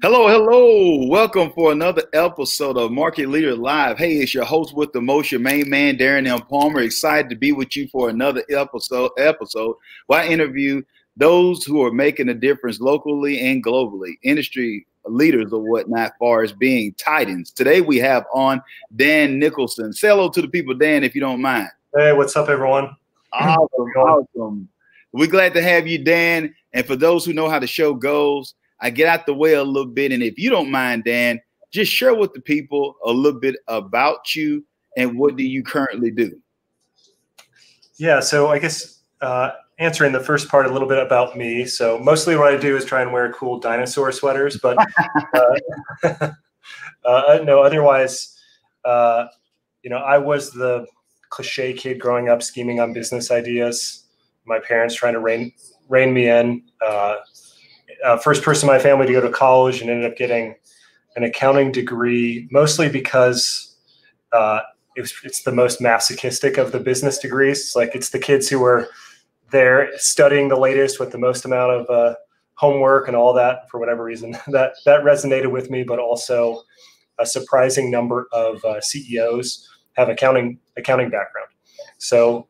Hello, hello. Welcome for another episode of Market Leader Live. Hey, it's your host with the most, your main man, Darren M. Palmer. Excited to be with you for another episode where I interview those who are making a difference locally and globally, industry leaders or whatnot, far as being titans. Today we have on Dan Nicholson. Say hello to the people, Dan, if you don't mind. Hey, what's up, everyone? Awesome. We're glad to have you, Dan. And for those who know how the show goes, I get out the way a little bit. And if you don't mind, Dan, just share with the people a little bit about you and what do you currently do? Yeah, so I guess answering the first part a little bit about me. So mostly what I do is try and wear cool dinosaur sweaters, but no, otherwise, I was the cliche kid growing up scheming on business ideas. My parents trying to rein me in. First person in my family to go to college and ended up getting an accounting degree, mostly because it's the most masochistic of the business degrees. Like it's the kids who are there studying the latest with the most amount of homework and all that for whatever reason. That resonated with me, but also a surprising number of CEOs have accounting background. So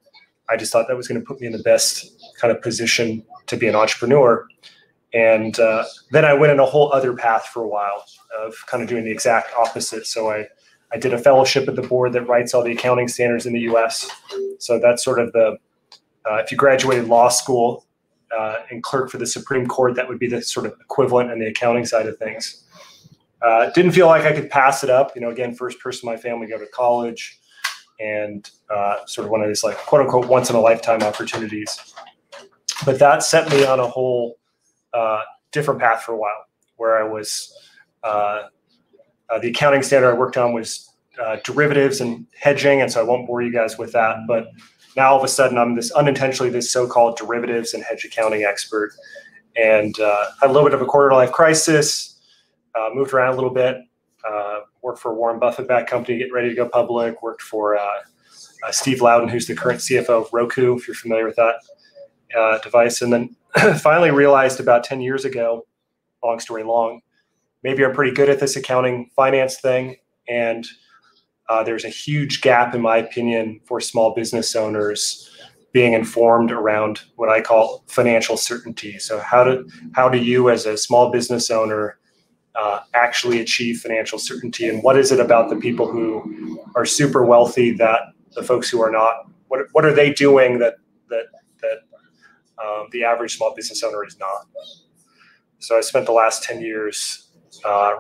I just thought that was going to put me in the best kind of position to be an entrepreneur. And then I went in a whole other path for a while of kind of doing the exact opposite. So I did a fellowship at the board that writes all the accounting standards in the US. So that's sort of if you graduated law school and clerk for the Supreme Court, that would be the sort of equivalent in the accounting side of things. Didn't feel like I could pass it up. Again, first person in my family to go to college and sort of one of these like quote unquote once in a lifetime opportunities. But that set me on a whole different path for a while, where I was the accounting standard I worked on was derivatives and hedging, and so I won't bore you guys with that. But now all of a sudden I'm unintentionally this so-called derivatives and hedge accounting expert, and had a little bit of a quarter life crisis. Moved around a little bit. Worked for a Warren Buffett-backed company, getting ready to go public. Worked for Steve Loudon, who's the current CFO of Roku, if you're familiar with that device, and then finally realized about 10 years ago, long story long, maybe I'm pretty good at this accounting finance thing. And there's a huge gap, in my opinion, for small business owners being informed around what I call financial certainty. So how do you as a small business owner actually achieve financial certainty? And what is it about the people who are super wealthy that the folks who are not, what are they doing that the average small business owner is not? So I spent the last 10 years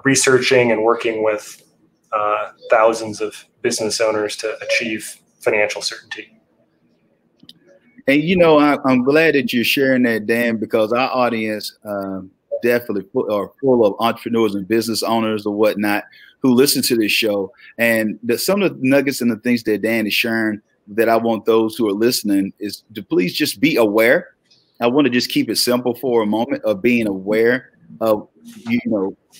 researching and working with thousands of business owners to achieve financial certainty. And, I'm glad that you're sharing that, Dan, because our audience definitely are full of entrepreneurs and business owners or whatnot who listen to this show. And some of the nuggets and the things that Dan is sharing that I want those who are listening is to please just be aware. I want to just keep it simple for a moment of being aware of,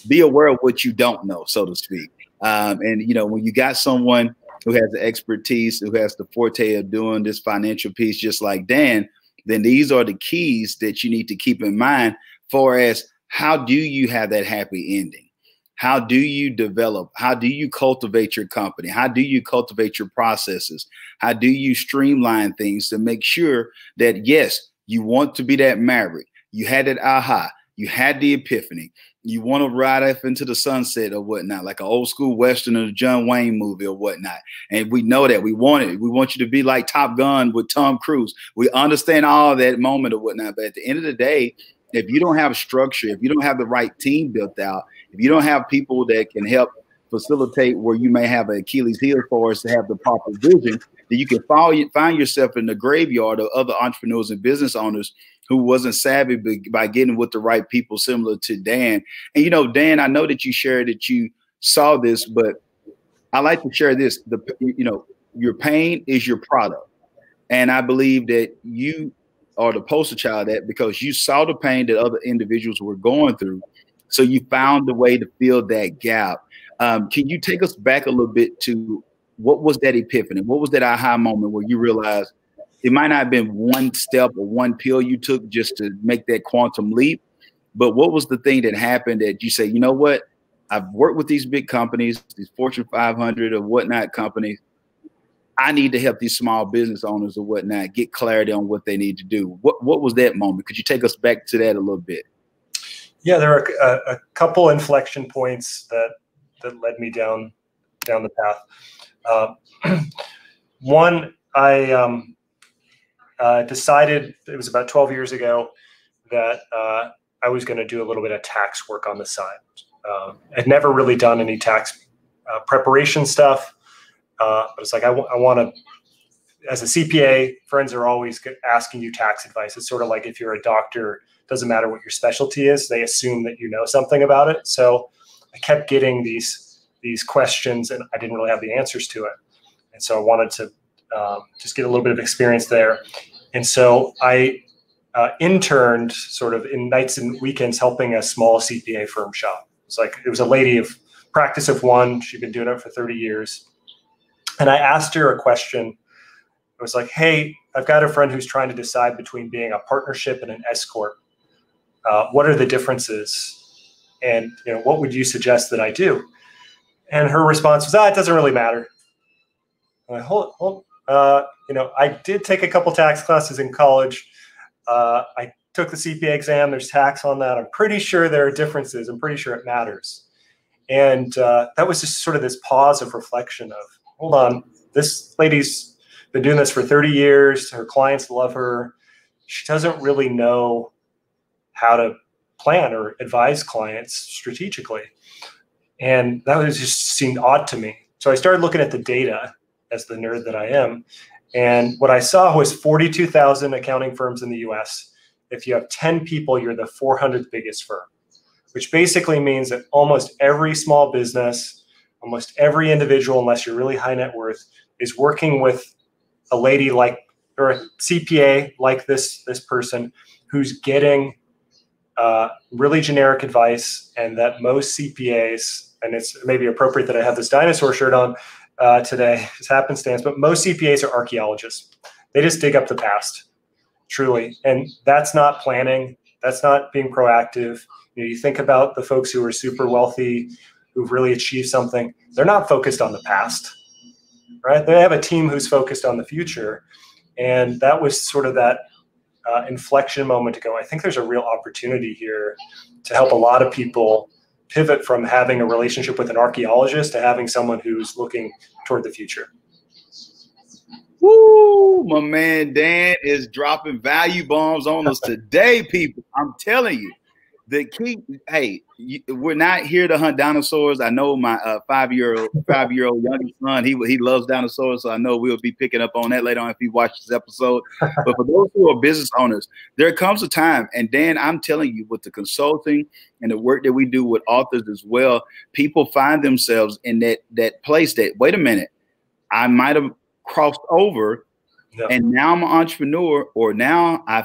be aware of what you don't know, so to speak. And, when you got someone who has the expertise, who has the forte of doing this financial piece, just like Dan, then these are the keys that you need to keep in mind for as how do you have that happy ending? How do you develop? How do you cultivate your company? How do you cultivate your processes? How do you streamline things to make sure that, yes, you want to be that maverick. You had that aha. You had the epiphany. You want to ride off into the sunset or whatnot, like an old school Western or a John Wayne movie or whatnot. And we know that we want it. We want you to be like Top Gun with Tom Cruise. We understand all that moment or whatnot. But at the end of the day, if you don't have structure, if you don't have the right team built out, if you don't have people that can help facilitate where you may have an Achilles heel for us to have the proper vision, then you can find yourself in the graveyard of other entrepreneurs and business owners who wasn't savvy by getting with the right people, similar to Dan. And, Dan, I know that you shared that you saw this, but I like to share this. Your pain is your product. And I believe that you are the poster child of that because you saw the pain that other individuals were going through. So you found a way to fill that gap. Can you take us back a little bit to what was that epiphany? What was that aha moment where you realized it might not have been one step or one pill you took just to make that quantum leap, But what was the thing that happened that you say, you know what? I've worked with these big companies, these Fortune 500 or whatnot companies. I need to help these small business owners or whatnot get clarity on what they need to do. What was that moment? Could you take us back to that a little bit? Yeah, there are a couple inflection points that led me down the path. One, I decided, it was about 12 years ago, that I was going to do a little bit of tax work on the side. I'd never really done any tax preparation stuff, but it's like I want to, as a CPA, friends are always asking you tax advice. It's sort of like if you're a doctor, doesn't matter what your specialty is, they assume that you know something about it. So I kept getting these questions, and I didn't really have the answers to it. And so I wanted to just get a little bit of experience there. And so I interned sort of in nights and weekends helping a small CPA firm shop. It was a lady of practice of one. She'd been doing it for 30 years. And I asked her a question. I was like, hey, I've got a friend who's trying to decide between being a partnership and an S corp. What are the differences? And what would you suggest that I do? And her response was, it doesn't really matter. I'm like, hold. I did take a couple tax classes in college. I took the CPA exam. There's tax on that. I'm pretty sure there are differences. I'm pretty sure it matters. And that was just sort of this pause of reflection of, hold on, this lady's been doing this for 30 years. Her clients love her. She doesn't really know how to plan or advise clients strategically. And that just seemed odd to me. So I started looking at the data as the nerd that I am. And what I saw was 42,000 accounting firms in the US. If you have 10 people, you're the 400th biggest firm, which basically means that almost every small business, almost every individual, unless you're really high net worth, is working with a lady like, or a CPA like this person who's getting really generic advice, and that most CPAs, and it's maybe appropriate that I have this dinosaur shirt on today, it's happenstance, but most CPAs are archaeologists. They just dig up the past, truly. And that's not planning. That's not being proactive. You think about the folks who are super wealthy, who've really achieved something. They're not focused on the past, right? They have a team who's focused on the future. And that was sort of that inflection moment to go, I think there's a real opportunity here to help a lot of people pivot from having a relationship with an archaeologist to having someone who's looking toward the future. Woo, my man Dan is dropping value bombs on us today, people. I'm telling you. The key, hey, we're not here to hunt dinosaurs. I know my 5-year-old youngest son, he loves dinosaurs, so I know we'll be picking up on that later on if he watches this episode. But for those who are business owners, there comes a time, and Dan, I'm telling you, with the consulting and the work that we do with authors as well, people find themselves in that place that, wait a minute, I might have crossed over. Yeah. And now I'm an entrepreneur, or now I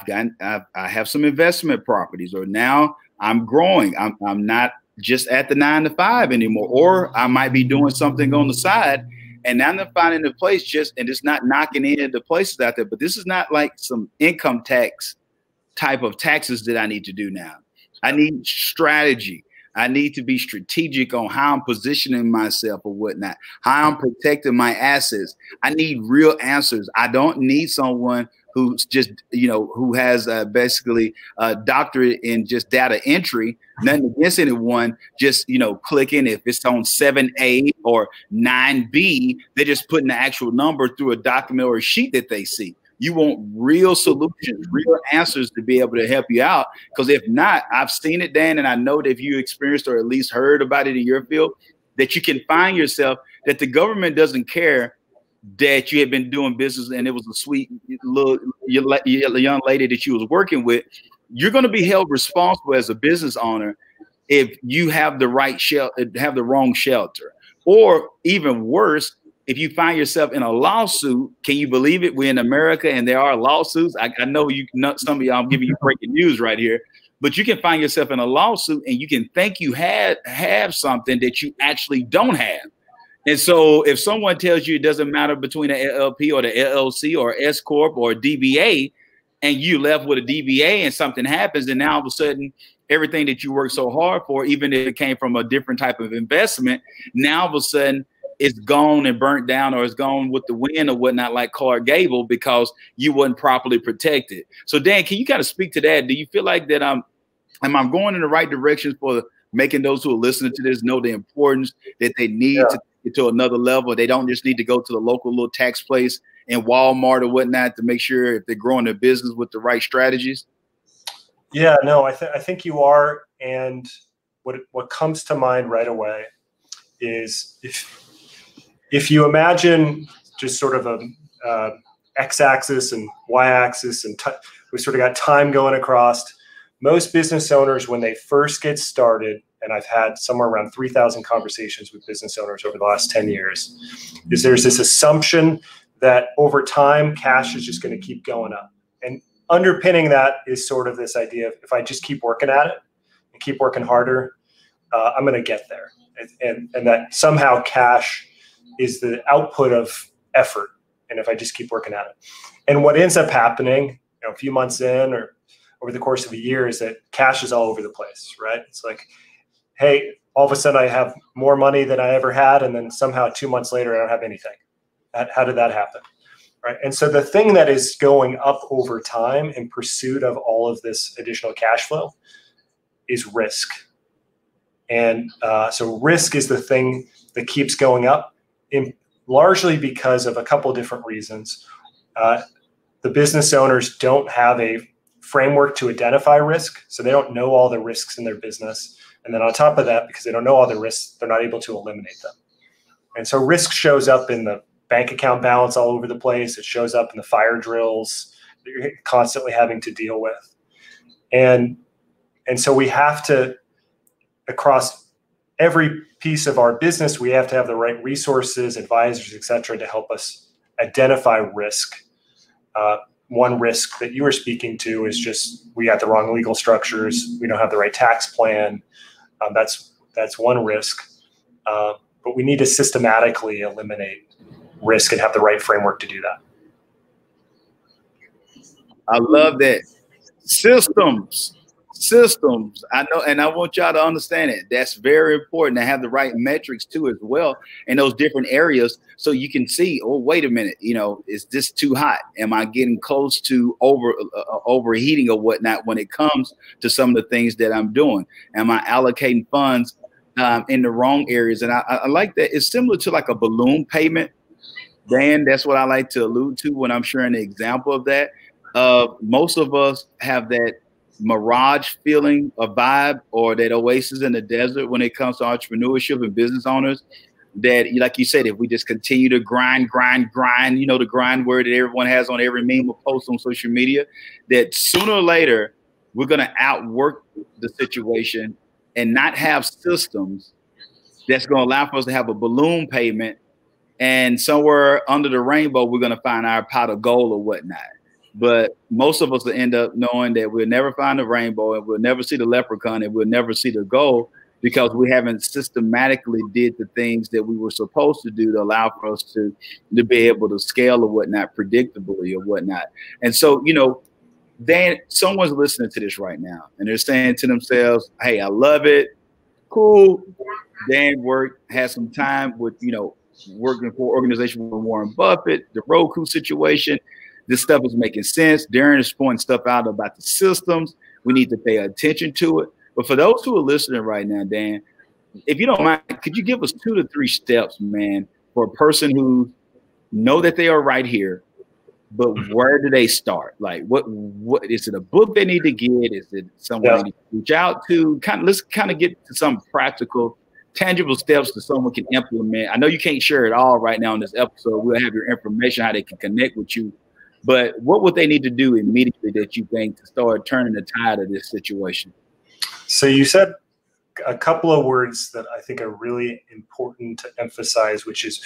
have some investment properties, or now I'm growing. I'm not just at the 9 to 5 anymore, or I might be doing something on the side. And now I'm finding a place and it's not knocking in the places out there, but this is not like some income tax type of taxes that I need to do now. I need strategy. I need to be strategic on how I'm positioning myself or whatnot, how I'm protecting my assets. I need real answers. I don't need someone who's just, who has basically a doctorate in just data entry. Nothing against anyone, just, clicking if it's on 7A or 9B, they're just putting the actual number through a document or a sheet that they see. You want real solutions, real answers to be able to help you out. Because if not, I've seen it, Dan, and I know that if you experienced or at least heard about it in your field, that you can find yourself that the government doesn't care that you had been doing business and it was a sweet little young lady that you was working with. You're going to be held responsible as a business owner if you have the wrong shelter, or even worse, if you find yourself in a lawsuit. Can you believe it? We're in America and there are lawsuits. I know some of y'all, I'm giving you breaking news right here, but you can find yourself in a lawsuit and you can think you have something that you actually don't have. And so if someone tells you it doesn't matter between an LLP or the LLC or S Corp or DBA, and you left with a DBA and something happens, and now all of a sudden everything that you worked so hard for, even if it came from a different type of investment, now all of a sudden it's gone and burnt down, or it's gone with the wind or whatnot, like Clark Gable, because you wasn't properly protected. So Dan, can you kind of speak to that? Do you feel like that am I going in the right direction for making those who are listening to this know the importance that they need to get to another level? They don't just need to go to the local little tax place in Walmart or whatnot to make sure if they're growing their business with the right strategies? Yeah, no, I think you are. And what comes to mind right away is if you imagine just sort of a x-axis and y-axis, and we sort of got time going across. Most business owners, when they first get started, and I've had somewhere around 3,000 conversations with business owners over the last 10 years, is there's this assumption that over time, cash is just going to keep going up. And underpinning that is sort of this idea of, if I just keep working at it and keep working harder, I'm going to get there. And that somehow cash is the output of effort. And if I just keep working at it. And what ends up happening, a few months in or over the course of a year, is that cash is all over the place, right? It's like, hey, all of a sudden I have more money than I ever had. And then somehow 2 months later, I don't have anything. How did that happen? Right. And so the thing that is going up over time in pursuit of all of this additional cash flow is risk. And so risk is the thing that keeps going up, largely because of a couple of different reasons. The business owners don't have a framework to identify risk, so they don't know all the risks in their business. And then on top of that, because they don't know all the risks, they're not able to eliminate them. And so risk shows up in the bank account balance all over the place. It shows up in the fire drills that you're constantly having to deal with. And so we have to, across every piece of our business, we have to have the right resources, advisors, et cetera, to help us identify risk. One risk that you were speaking to is just we got the wrong legal structures. We don't have the right tax plan. That's one risk. But we need to systematically eliminate risk and have the right framework to do that. I love that. Systems. I know, and I want y'all to understand it. That's very important to have the right metrics too, as well, in those different areas, so you can see, oh, wait a minute, is this too hot? Am I getting close to overheating or whatnot when it comes to some of the things that I'm doing? Am I allocating funds in the wrong areas? And I like that. It's similar to like a balloon payment. Dan, that's what I like to allude to when I'm sharing the example of that. Most of us have that mirage feeling, a vibe, or that oasis in the desert when it comes to entrepreneurship and business owners, that, like you said, if we just continue to grind, the grind word that everyone has on every meme or post on social media, that sooner or later we're going to outwork the situation and not have systems that's going to allow for us to have a balloon payment, and somewhere under the rainbow we're going to find our pot of gold or whatnot. But most of us will end up knowing that we'll never find the rainbow, and we'll never see the leprechaun, and we'll never see the gold, because we haven't systematically did the things that we were supposed to do to allow for us to be able to scale or whatnot, predictably or whatnot. And so, Dan, someone's listening to this right now and they're saying to themselves, hey, I love it. Cool. Dan had some time with, working for an organization with Warren Buffett, the Roku situation. This stuff is making sense. Darren is pointing stuff out about the systems. We need to pay attention to it. But for those who are listening right now, Dan, if you don't mind, could you give us 2 to 3 steps, man, for a person who know that they are right here, but where do they start? Like, what is it? A book they need to get? Is it someone they need to reach out to? Let's get to some practical, tangible steps that someone can implement. I know you can't share it all right now in this episode. We'll have your information, how they can connect with you. But what would they need to do immediately that you think to start turning the tide of this situation? So you said a couple of words that I think are really important to emphasize, which is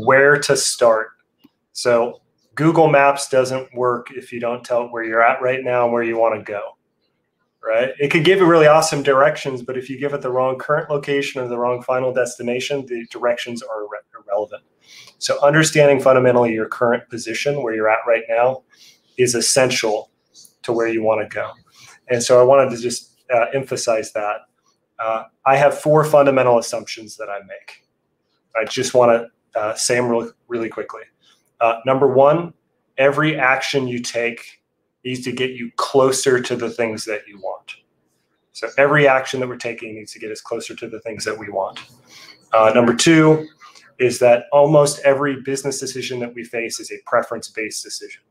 where to start. So Google Maps doesn't work if you don't tell it where you're at right now and where you want to go, right? It could give you really awesome directions, but if you give it the wrong current location or the wrong final destination, the directions are irrelevant. So understanding fundamentally your current position, where you're at right now, is essential to where you want to go. And so I wanted to just emphasize that. I have 4 fundamental assumptions that I make. I just want to say them really quickly. Number 1, every action you take needs to get you closer to the things that you want. So every action that we're taking needs to get us closer to the things that we want. Number 2 is that almost every business decision that we face is a preference-based decision,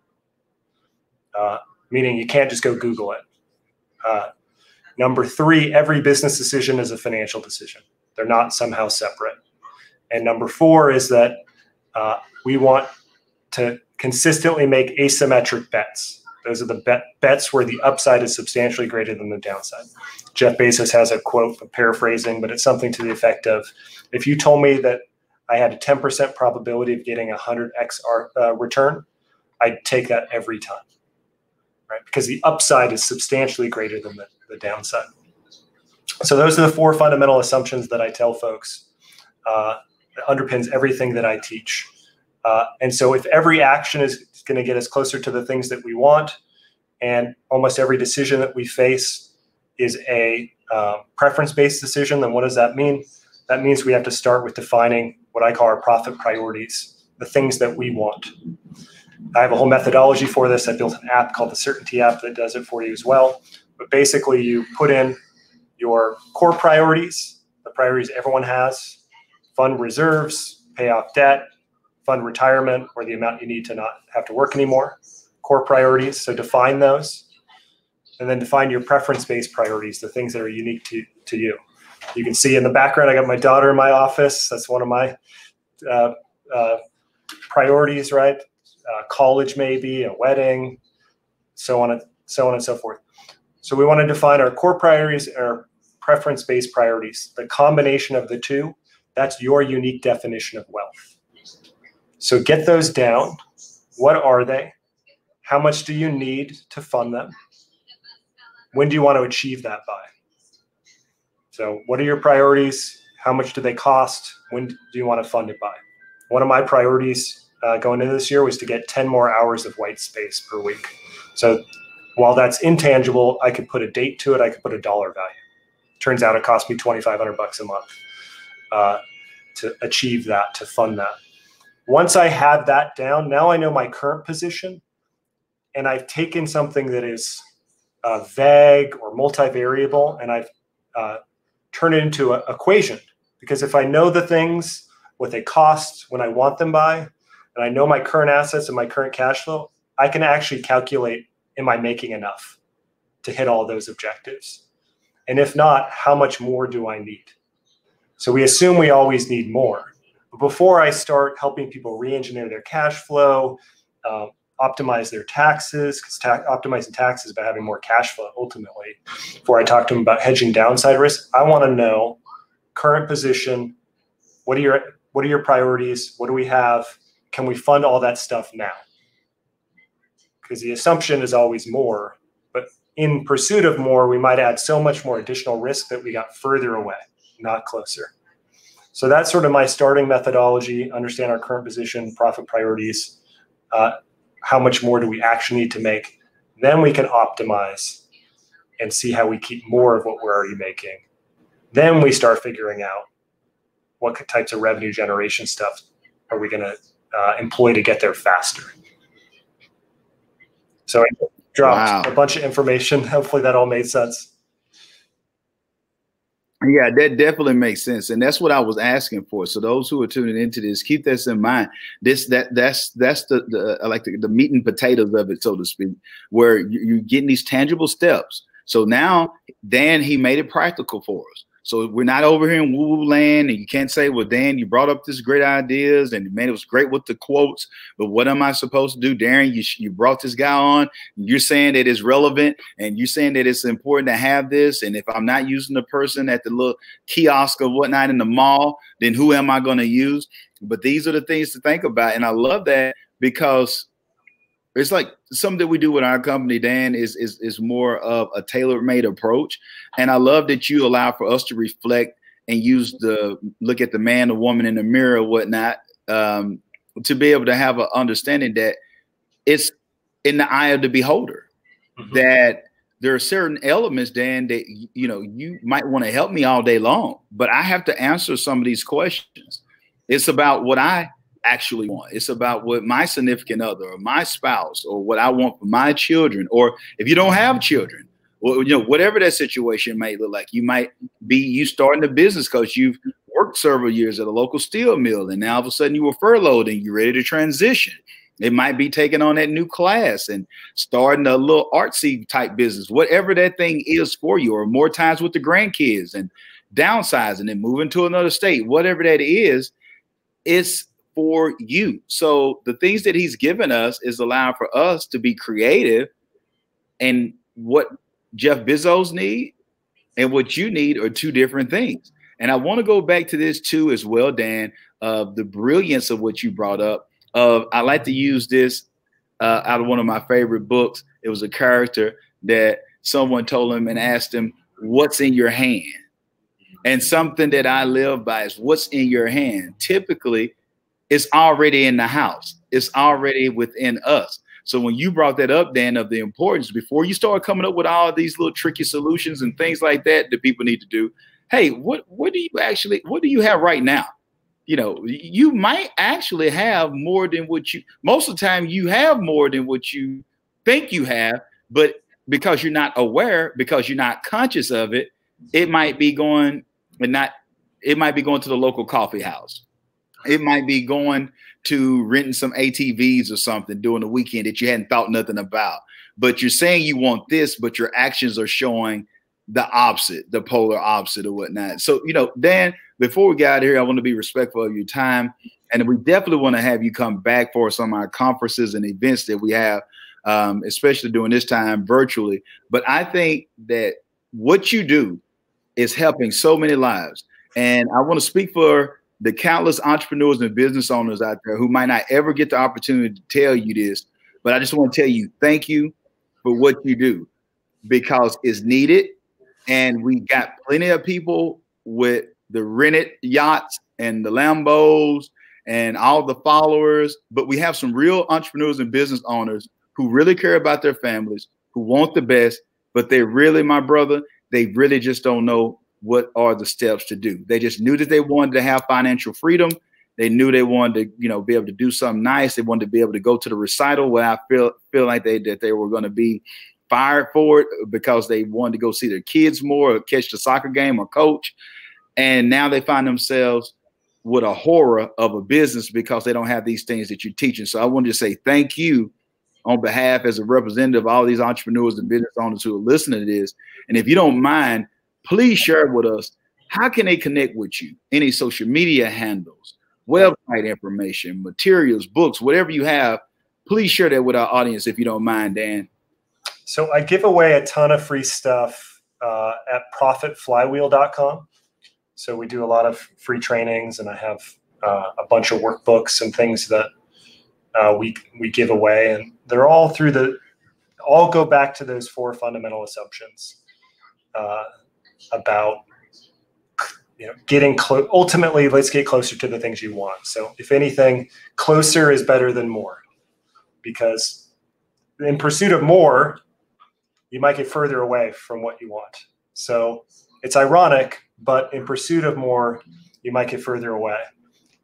meaning you can't just go Google it. Number 3, every business decision is a financial decision. They're not somehow separate. And number 4 is that we want to consistently make asymmetric bets. Those are the bets where the upside is substantially greater than the downside. Jeff Bezos has a quote, I'm paraphrasing, but it's something to the effect of, if you told me that I had a 10% probability of getting a 100x return, I'd take that every time, right? Because the upside is substantially greater than the downside. So those are the 4 fundamental assumptions that I tell folks that underpins everything that I teach. And so if every action is going to get us closer to the things that we want, and almost every decision that we face is a preference-based decision, then what does that mean? That means we have to start with defining what I call our profit priorities, the things that we want. I have a whole methodology for this. I built an app called the Certainty app that does it for you as well. But basically, you put in your core priorities, the priorities everyone has: fund reserves, pay off debt, fund retirement, or the amount you need to not have to work anymore. Core priorities, so define those. And then define your preference-based priorities, the things that are unique to you. You can see in the background, I got my daughter in my office. That's one of my priorities, right? College maybe, a wedding, so on and so forth. So we want to define our core priorities, our preference-based priorities. The combination of the two, that's your unique definition of wealth. So get those down. What are they? How much do you need to fund them? When do you want to achieve that by? So what are your priorities? How much do they cost? When do you want to fund it by? One of my priorities going into this year was to get 10 more hours of white space per week. So while that's intangible, I could put a date to it. I could put a dollar value. Turns out it cost me $2,500 a month to achieve that, to fund that. Once I have that down, now I know my current position, and I've taken something that is vague or multivariable, and I've turned it into an equation. Because if I know the things, what they cost, when I want them by, and I know my current assets and my current cash flow, I can actually calculate, am I making enough to hit all those objectives? And if not, how much more do I need? So we assume we always need more. But before I start helping people re-engineer their cash flow, optimize their taxes, because optimizing taxes is about having more cash flow ultimately. Before I talk to them about hedging downside risk, I want to know current position. What are your priorities? What do we have? Can we fund all that stuff now? Because the assumption is always more, but in pursuit of more, we might add so much more additional risk that we got further away, not closer. So that's sort of my starting methodology: understand our current position, profit priorities, how much more do we actually need to make? Then we can optimize and see how we keep more of what we're already making. Then we start figuring out what types of revenue generation stuff are we going to employ to get there faster. So I dropped a bunch of information. Hopefully that all made sense. Yeah, that definitely makes sense, and that's what I was asking for. So those who are tuning into this, keep this in mind. That's the I like the meat and potatoes of it, so to speak, where you're getting these tangible steps. So now, Dan, he made it practical for us. So we're not over here in woo-woo land, and you can't say, well, Dan, you brought up this great ideas, and man, it was great with the quotes, but what am I supposed to do? Darren, you brought this guy on, you're saying that it's relevant, and you're saying that it's important to have this, and if I'm not using the person at the little kiosk or whatnot in the mall, then who am I going to use? But these are the things to think about, and I love that because it's like something that we do with our company, Dan, is more of a tailor-made approach. And I love that you allow for us to reflect and look at the man or woman in the mirror or whatnot, to be able to have an understanding that it's in the eye of the beholder, that there are certain elements, Dan, that, you know, you might want to help me all day long, but I have to answer some of these questions. It's about what I actually want. It's about what my significant other or my spouse or what I want for my children. Or if you don't have children, or, you know, whatever that situation may look like, you starting a business because you've worked several years at a local steel mill, and now all of a sudden you were furloughed and you're ready to transition. It might be taking on that new class and starting a little artsy type business, whatever that thing is for you, or more times with the grandkids and downsizing and moving to another state, whatever that is, it's for you. So the things that he's given us is allowing for us to be creative, and what Jeff Bezos need and what you need are two different things. And I want to go back to this too as well, Dan, of the brilliance of what you brought up. I like to use this out of one of my favorite books. It was a character that someone told him and asked him, "What's in your hand?" And something that I live by is, what's in your hand? Typically, it's already in the house. It's already within us. So when you brought that up, Dan, of the importance, before you start coming up with all these little tricky solutions and things like that that people need to do, hey, what do you have right now? You know, you might actually have more than most of the time you have more than what you think you have, but because you're not aware, because you're not conscious of it, it might be going to the local coffee house. It might be going to renting some ATVs or something during the weekend that you hadn't thought nothing about. But you're saying you want this, but your actions are showing the opposite, the polar opposite or whatnot. So, you know, Dan, before we get out of here, I want to be respectful of your time. And we definitely want to have you come back for some of our conferences and events that we have, especially during this time virtually. But I think that what you do is helping so many lives. And I want to speak for the countless entrepreneurs and business owners out there who might not ever get the opportunity to tell you this, but I just want to tell you, thank you for what you do, because it's needed. And we got plenty of people with the rented yachts and the Lambos and all the followers, but we have some real entrepreneurs and business owners who really care about their families, who want the best, but they really, my brother, they really just don't know what are the steps to do. They just knew that they wanted to have financial freedom. They knew they wanted to, you know, be able to do something nice. They wanted to be able to go to the recital where I feel like they were going to be fired for it because they wanted to go see their kids more or catch the soccer game or coach. And now they find themselves with a horror of a business because they don't have these things that you're teaching. So I wanted to say thank you on behalf as a representative of all these entrepreneurs and business owners who are listening to this. And if you don't mind, please share with us, how can they connect with you? Any social media handles, website information, materials, books, whatever you have, please share that with our audience if you don't mind, Dan. So I give away a ton of free stuff at profitflywheel.com. So we do a lot of free trainings, and I have a bunch of workbooks and things that we give away, and they're all all go back to those 4 fundamental assumptions about, you know, getting close. Ultimately, let's get closer to the things you want. So if anything, closer is better than more, because in pursuit of more, you might get further away from what you want. So it's ironic, but in pursuit of more, you might get further away.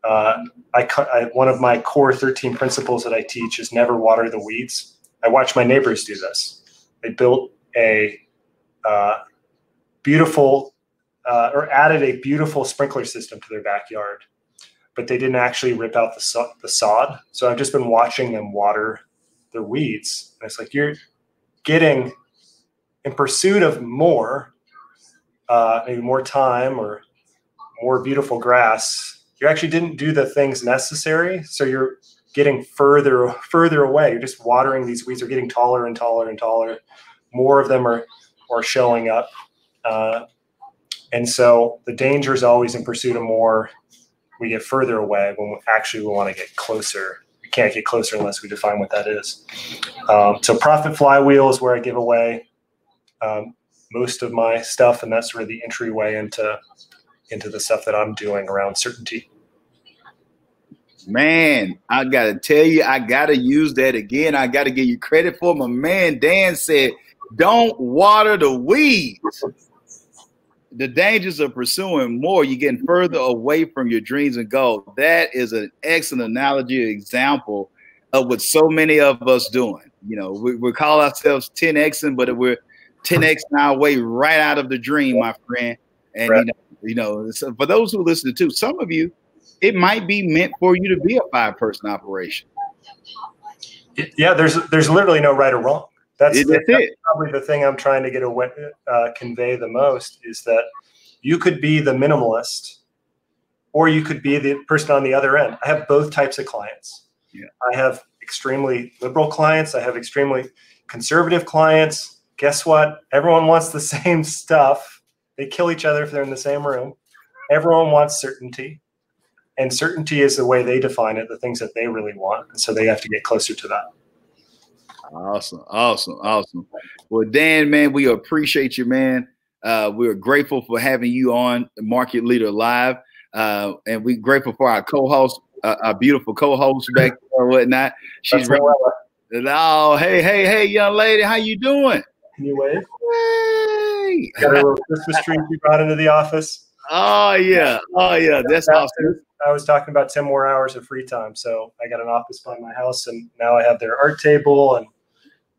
One of my core 13 principles that I teach is never water the weeds. I watch my neighbors do this. They built a added a beautiful sprinkler system to their backyard, but they didn't actually rip out the sod. So I've just been watching them water their weeds. And it's like, you're getting, in pursuit of more, maybe more time or more beautiful grass, you actually didn't do the things necessary. So you're getting further away. You're just watering these weeds. They're getting taller and taller and taller. More of them are showing up. And so the danger is always in pursuit of more. We get further away when we want to get closer. We can't get closer unless we define what that is. So Profit Flywheel is where I give away most of my stuff, and that's sort of the entryway into the stuff that I'm doing around certainty. Man, I got to tell you, I got to use that again. I got to give you credit for my man. Dan said, Don't water the weeds. The dangers of pursuing more, you're getting further away from your dreams and goals. That is an excellent analogy, example of what so many of us doing. You know, we call ourselves 10Xing, but we're 10X our way right out of the dream, my friend. And right. So for those who listen to, some of you, it might be meant for you to be a 5-person operation. Yeah, there's literally no right or wrong. That's it. Probably the thing I'm trying to convey the most is that you could be the minimalist, or you could be the person on the other end. I have both types of clients. Yeah. I have extremely liberal clients. I have extremely conservative clients. Guess what? Everyone wants the same stuff. They kill each other if they're in the same room. Everyone wants certainty. And certainty is the way they define it, the things that they really want. And so they have to get closer to that. Awesome. Well, Dan, man, we appreciate you, man. We're grateful for having you on Market Leader Live. And we're grateful for our co-host, our beautiful co-host back there or whatnot. She's right. Oh, hey, young lady, how you doing? Can you wave? Hey. Got a little Christmas tree you brought into the office. Oh yeah. That's awesome. I was talking about 10 more hours of free time. So I got an office by my house, and now I have their art table, and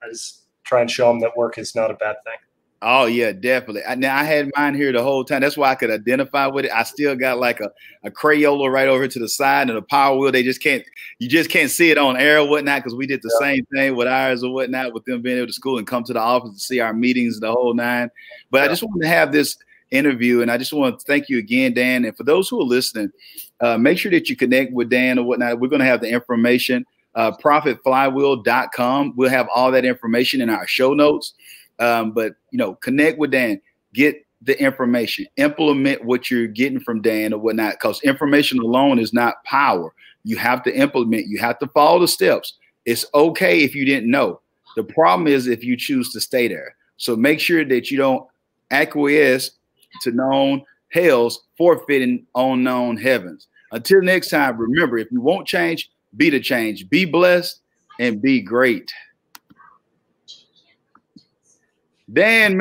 I just try and show them that work is not a bad thing. Oh yeah, definitely. Now I had mine here the whole time. That's why I could identify with it. I still got like a Crayola right over to the side and a power wheel. You just can't see it on air or whatnot, because we did the same thing with ours or whatnot, with them being able to school and come to the office to see our meetings, the whole nine. But I just wanted to have this interview, and I just want to thank you again, Dan. And for those who are listening, make sure that you connect with Dan or whatnot. We're going to have the information, profitflywheel.com. We'll have all that information in our show notes. But connect with Dan, get the information, implement what you're getting from Dan or whatnot, because information alone is not power. You have to implement, you have to follow the steps. It's okay if you didn't know. The problem is if you choose to stay there. So make sure that you don't acquiesce to known hells, forfeiting unknown heavens. Until next time, remember, if you won't change, be the change. Be blessed and be great. Dan, man.